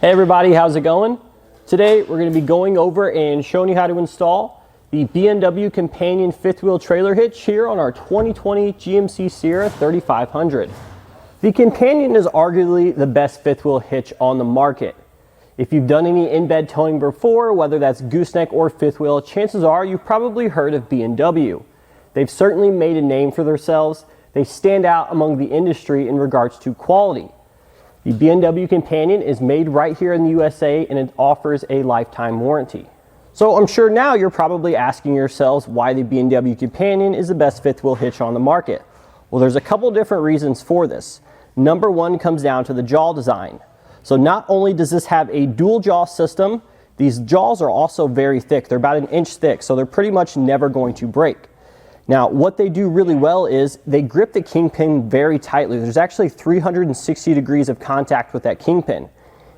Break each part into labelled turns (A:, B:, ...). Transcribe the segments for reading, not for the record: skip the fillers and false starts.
A: Hey everybody, how's it going? Today we're going to be going over and showing you how to install the BMW Companion fifth wheel trailer hitch here on our 2020 GMC Sierra 3500. The Companion is arguably the best fifth wheel hitch on the market. If you've done any in-bed towing before, whether that's gooseneck or fifth wheel, chances are you've probably heard of BMW. They've certainly made a name for themselves. They stand out among the industry in regards to quality. The BMW Companion is made right here in the USA and it offers a lifetime warranty. So I'm sure now you're probably asking yourselves why the BMW Companion is the best fifth wheel hitch on the market. Well, there's a couple different reasons for this. Number one comes down to the jaw design. So not only does this have a dual jaw system, these jaws are also very thick. They're about 1 inch thick, so they're pretty much never going to break. Now, what they do really well is they grip the kingpin very tightly. There's actually 360 degrees of contact with that kingpin.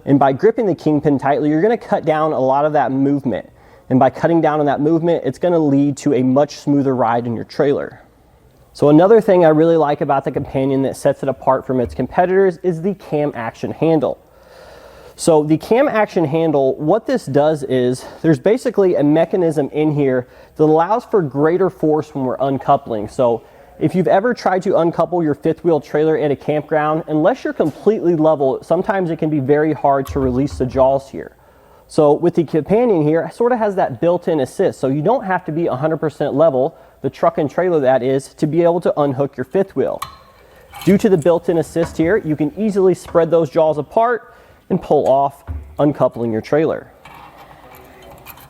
A: And by gripping the kingpin tightly, you're going to cut down a lot of that movement. And by cutting down on that movement, it's going to lead to a much smoother ride in your trailer. So another thing I really like about the Companion that sets it apart from its competitors is the cam action handle. So the cam action handle, what this does is there's basically a mechanism in here that allows for greater force when we're uncoupling. So if you've ever tried to uncouple your fifth wheel trailer at a campground, unless you're completely level, sometimes it can be very hard to release the jaws here. So with the Companion here, it sort of has that built-in assist. So you don't have to be 100% level, the truck and trailer that is, to be able to unhook your fifth wheel. Due to the built-in assist here, you can easily spread those jaws apart and pull off, uncoupling your trailer.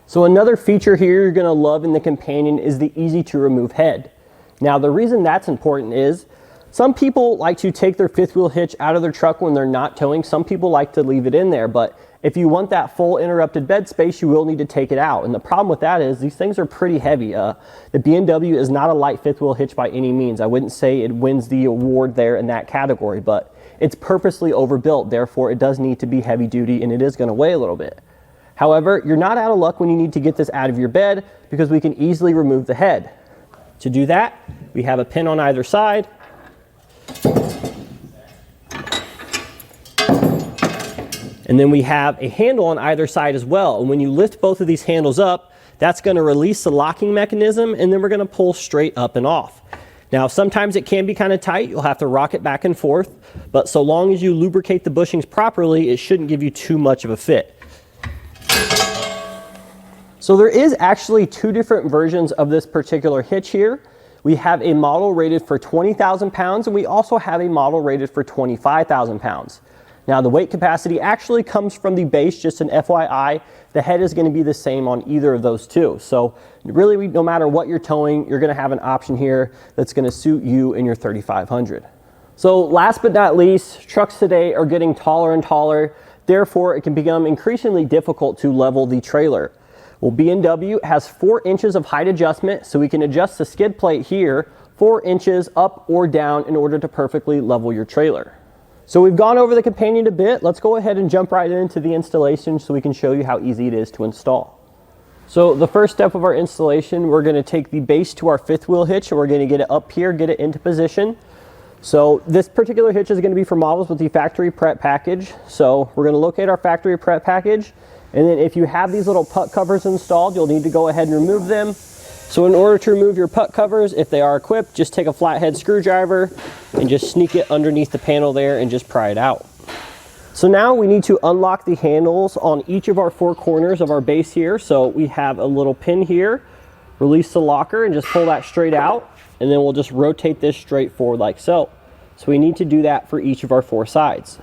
A: So another feature here you're going to love in the Companion is the easy to remove head. Now the reason that's important is some people like to take their fifth wheel hitch out of their truck when they're not towing. Some people like to leave it in there, but if you want that full interrupted bed space, you will need to take it out. And the problem with that is these things are pretty heavy. The BMW is not a light fifth wheel hitch by any means. I wouldn't say it wins the award there in that category, but it's purposely overbuilt, therefore it does need to be heavy duty and it is going to weigh a little bit. However, you're not out of luck when you need to get this out of your bed because we can easily remove the head. To do that, we have a pin on either side. And then we have a handle on either side as well. And when you lift both of these handles up, that's going to release the locking mechanism and then we're going to pull straight up and off. Now, sometimes it can be kind of tight. You'll have to rock it back and forth, but so long as you lubricate the bushings properly, it shouldn't give you too much of a fit. So there is actually two different versions of this particular hitch here. We have a model rated for 20,000 pounds, and we also have a model rated for 25,000 pounds. Now, the weight capacity actually comes from the base, just an FYI. The head is going to be the same on either of those two. So really, no matter what you're towing, you're going to have an option here that's going to suit you in your 3500. So last but not least, trucks today are getting taller and taller. Therefore, it can become increasingly difficult to level the trailer. Well, BMW has 4 inches of height adjustment, so we can adjust the skid plate here 4 inches up or down in order to perfectly level your trailer. So we've gone over the Companion a bit. Let's go ahead and jump right into the installation so we can show you how easy it is to install. So the first step of our installation, we're going to take the base to our fifth wheel hitch and we're going to get it up here, get it into position. So this particular hitch is going to be for models with the factory prep package. So we're going to locate our factory prep package, and then if you have these little puck covers installed, you'll need to go ahead and remove them. So in order to remove your puck covers, if they are equipped, just take a flathead screwdriver and just sneak it underneath the panel there and just pry it out. So now we need to unlock the handles on each of our 4 corners of our base here. So we have a little pin here, release the locker and just pull that straight out, and then we'll just rotate this straight forward like so. So we need to do that for each of our 4 sides.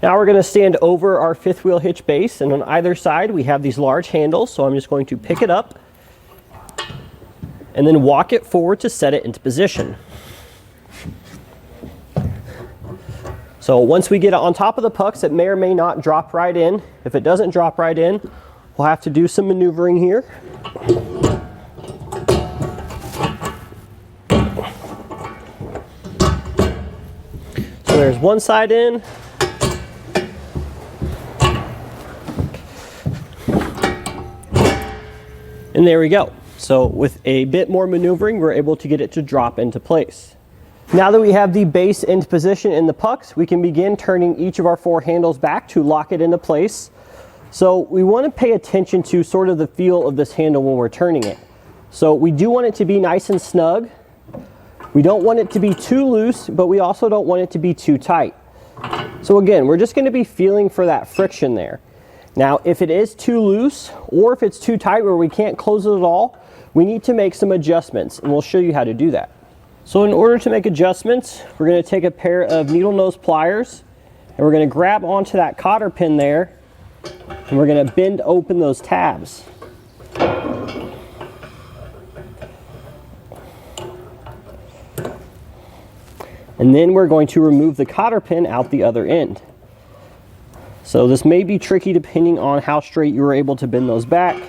A: Now we're going to stand over our fifth wheel hitch base, and on either side we have these large handles, so I'm just going to pick it up and then walk it forward to set it into position. So once we get it on top of the pucks, it may or may not drop right in. If it doesn't drop right in, we'll have to do some maneuvering here. So there's one side in. And there we go. So with a bit more maneuvering, we're able to get it to drop into place. Now that we have the base into position in the pucks, we can begin turning each of our 4 handles back to lock it into place. So we want to pay attention to sort of the feel of this handle when we're turning it. So we do want it to be nice and snug. We don't want it to be too loose, but we also don't want it to be too tight. So again, we're just going to be feeling for that friction there. Now, if it is too loose or if it's too tight where we can't close it at all, we need to make some adjustments, and we'll show you how to do that. So in order to make adjustments, we're going to take a pair of needle nose pliers and we're going to grab onto that cotter pin there and we're going to bend open those tabs. And then we're going to remove the cotter pin out the other end. So this may be tricky depending on how straight you were able to bend those back.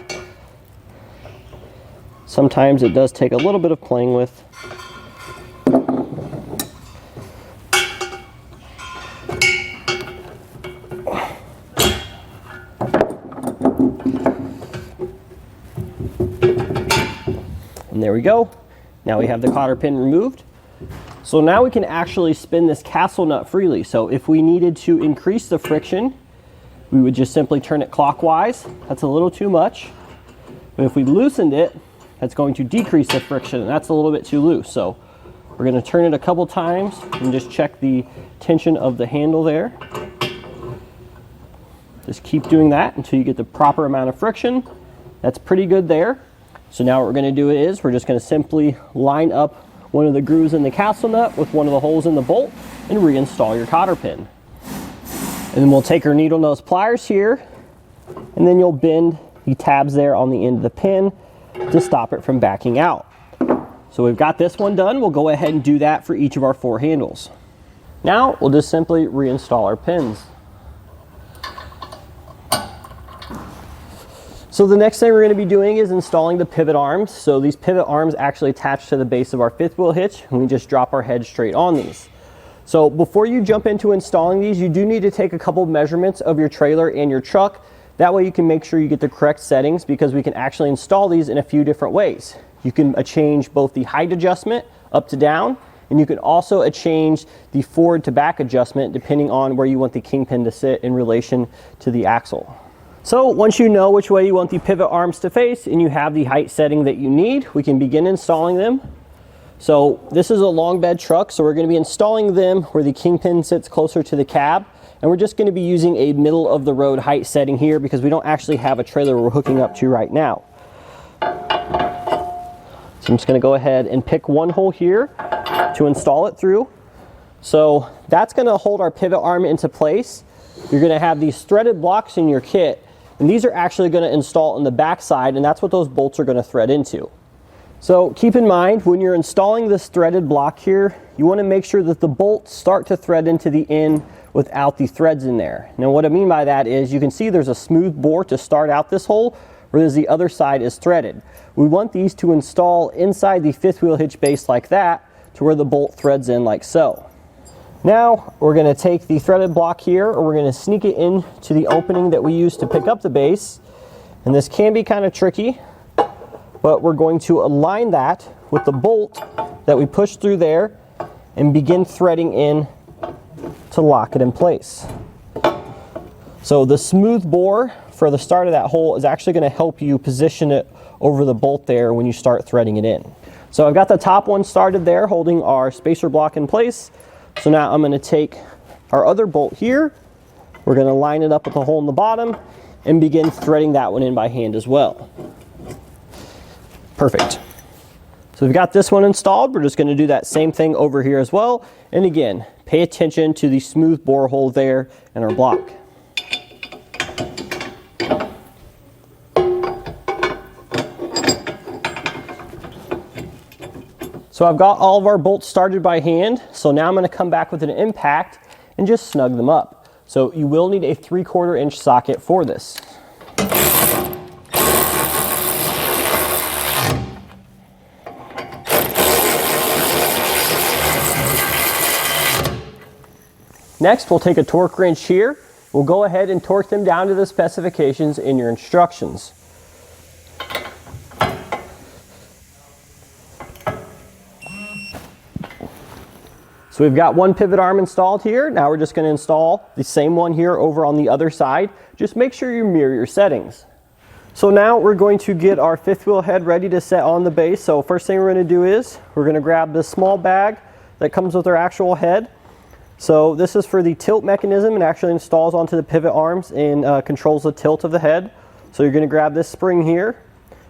A: Sometimes it does take a little bit of playing with. And there we go. Now we have the cotter pin removed. So now we can actually spin this castle nut freely. So if we needed to increase the friction, we would just simply turn it clockwise. That's a little too much. But if we loosened it, that's going to decrease the friction, and that's a little bit too loose. So we're going to turn it a couple times and just check the tension of the handle there. Just keep doing that until you get the proper amount of friction. That's pretty good there. So now what we're going to do is we're just going to simply line up one of the grooves in the castle nut with one of the holes in the bolt and reinstall your cotter pin. And then we'll take our needle nose pliers here, and then you'll bend the tabs there on the end of the pin to stop it from backing out. So we've got this one done. We'll go ahead and do that for each of our 4 handles. Now we'll just simply reinstall our pins. So the next thing we're going to be doing is installing the pivot arms. So these pivot arms actually attach to the base of our 5th wheel hitch, and we just drop our head straight on these. So before you jump into installing these, you do need to take a couple of measurements of your trailer and your truck. That way you can make sure you get the correct settings, because we can actually install these in a few different ways. You can change both the height adjustment up to down, and you can also change the forward to back adjustment depending on where you want the kingpin to sit in relation to the axle. So once you know which way you want the pivot arms to face and you have the height setting that you need, we can begin installing them. So this is a long bed truck, so we're going to be installing them where the kingpin sits closer to the cab, and we're just going to be using a middle of the road height setting here because we don't actually have a trailer we're hooking up to right now. So I'm just going to go ahead and pick one hole here to install it through. So that's going to hold our pivot arm into place. You're going to have these threaded blocks in your kit, and these are actually going to install on the back side, and that's what those bolts are going to thread into. So keep in mind, when you're installing this threaded block here, you want to make sure that the bolts start to thread into the end without the threads in there. Now what I mean by that is you can see there's a smooth bore to start out this hole, whereas the other side is threaded. We want these to install inside the 5th wheel hitch base like that, to where the bolt threads in like so. Now we're going to take the threaded block here, or we're going to sneak it into the opening that we use to pick up the base. And this can be kind of tricky, but we're going to align that with the bolt that we push through there and begin threading in to lock it in place. So the smooth bore for the start of that hole is actually going to help you position it over the bolt there when you start threading it in. So I've got the top one started there holding our spacer block in place. So now I'm going to take our other bolt here, we're going to line it up with the hole in the bottom and begin threading that one in by hand as well. Perfect. So we've got this one installed. We're just going to do that same thing over here as well. And again, pay attention to the smooth bore hole there in our block. So I've got all of our bolts started by hand. So now I'm going to come back with an impact and just snug them up. So you will need a 3/4 inch socket for this. Next, we'll take a torque wrench here. We'll go ahead and torque them down to the specifications in your instructions. So we've got one pivot arm installed here. Now we're just going to install the same one here over on the other side. Just make sure you mirror your settings. So now we're going to get our fifth wheel head ready to set on the base. So first thing we're going to do is we're going to grab this small bag that comes with our actual head. So this is for the tilt mechanism. It actually installs onto the pivot arms and controls the tilt of the head. So you're going to grab this spring here.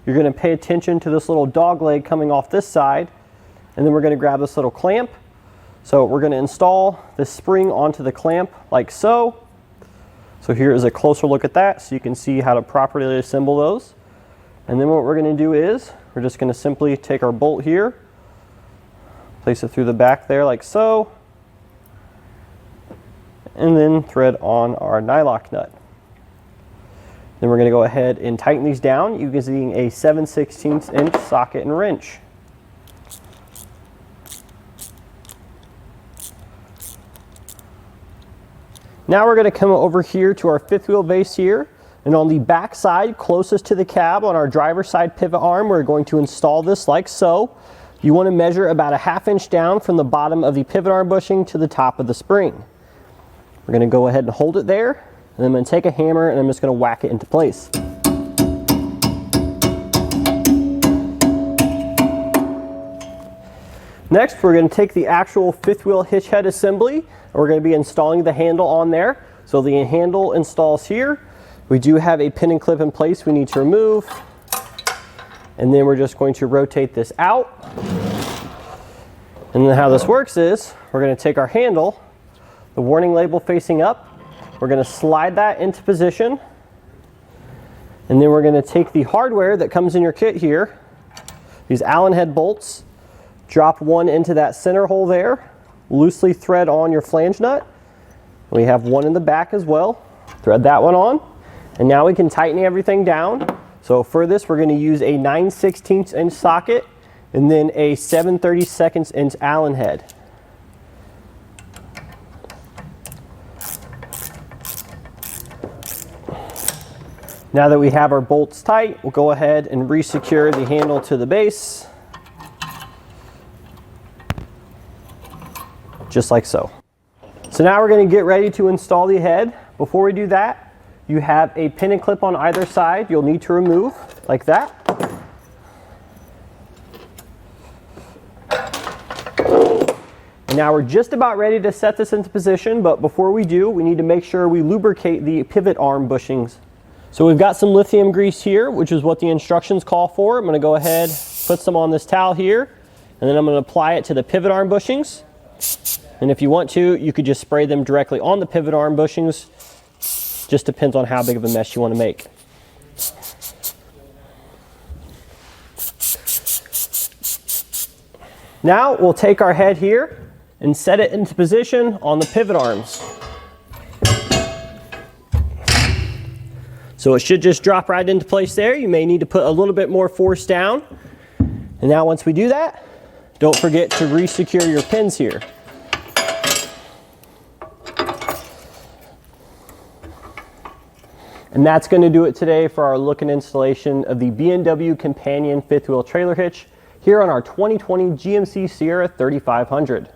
A: You're going to pay attention to this little dog leg coming off this side. And then we're going to grab this little clamp. So we're going to install this spring onto the clamp like so. So here is a closer look at that so you can see how to properly assemble those. And then what we're going to do is we're just going to simply take our bolt here, place it through the back there like so, and then thread on our nylock nut. Then we're going to go ahead and tighten these down using a 7/16 inch socket and wrench. Now we're going to come over here to our fifth wheel base here, and on the back side closest to the cab on our driver's side pivot arm, we're going to install this like so. You want to measure about a 1/2 inch down from the bottom of the pivot arm bushing to the top of the spring. We're going to go ahead and hold it there, and then I'm going to take a hammer and I'm just going to whack it into place. Next, we're going to take the actual fifth wheel hitch head assembly, and we're going to be installing the handle on there. So the handle installs here. We do have a pin and clip in place we need to remove. And then we're just going to rotate this out. And then how this works is, we're going to take our handle, the warning label facing up, we're going to slide that into position. And then we're going to take the hardware that comes in your kit here, these Allen head bolts, drop one into that center hole there, loosely thread on your flange nut. We have one in the back as well. Thread that one on, and now we can tighten everything down. So for this, we're going to use a 9/16 inch socket and then a 7/32 inch Allen head. Now that we have our bolts tight, we'll go ahead and re-secure the handle to the base. Just like so. So now we're going to get ready to install the head. Before we do that, you have a pin and clip on either side you'll need to remove, like that. And now we're just about ready to set this into position, but before we do, we need to make sure we lubricate the pivot arm bushings. So we've got some lithium grease here, which is what the instructions call for. I'm going to go ahead, put some on this towel here, and then I'm going to apply it to the pivot arm bushings. And if you want to, you could just spray them directly on the pivot arm bushings. Just depends on how big of a mess you want to make. Now we'll take our head here and set it into position on the pivot arms. So it should just drop right into place there. You may need to put a little bit more force down. And now once we do that, don't forget to re-secure your pins here. And that's going to do it today for our look and installation of the BMW Companion fifth wheel trailer hitch here on our 2020 GMC Sierra 3500.